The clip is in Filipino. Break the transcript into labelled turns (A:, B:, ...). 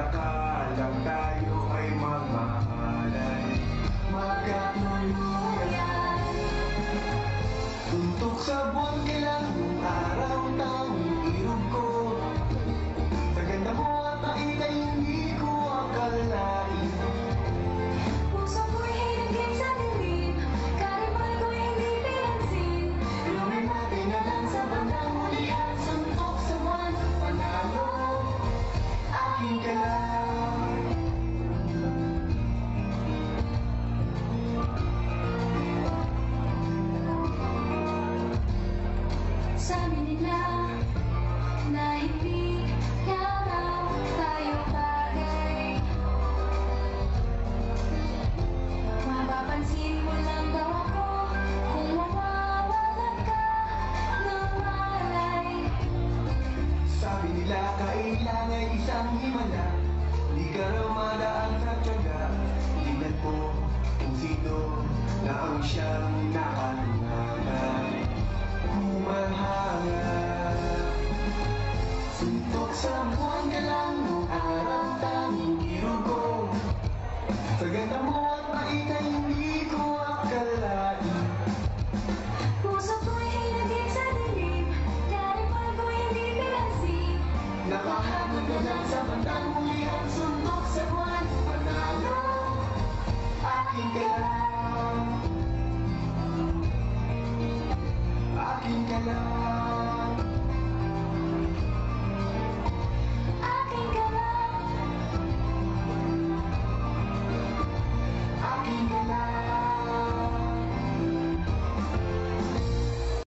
A: Nakalang tayo ay magmahalan, magkatuluyan. Tuntok sa buwan ka lang, yung araw taong irog ko. Sa ganda mo at nakita hindi ko akalain.
B: Puso ko'y hinagin sa dilim, karibal ko'y hindi pinansin.
A: Inumin natin na lang sa bandang hulihan, suntok sa buwan, panalo, akin ka lang.
B: Sabi nila na hindi na raw tayo bagay. Mapapansin mo lang daw ako kung mawawalan ka ng malay.
A: Sabi nila kailangan isang himala, di ka raw madaan sa tiyaga. Tingnan mo kung sino na ang siyang nakalunganan. Humahanga, suntok sa buwan ka lang, nung araw tanging irog ko. Sa ganda mo at makita hindi ko akalain.
B: Puso ko'y hinagin sa dilim, karibal ko'y hindi pinansin.
A: Nakahabol ka lang sa bandang hulihan, suntok sa buwan, panalo, akin ka lang. Akin ka lang.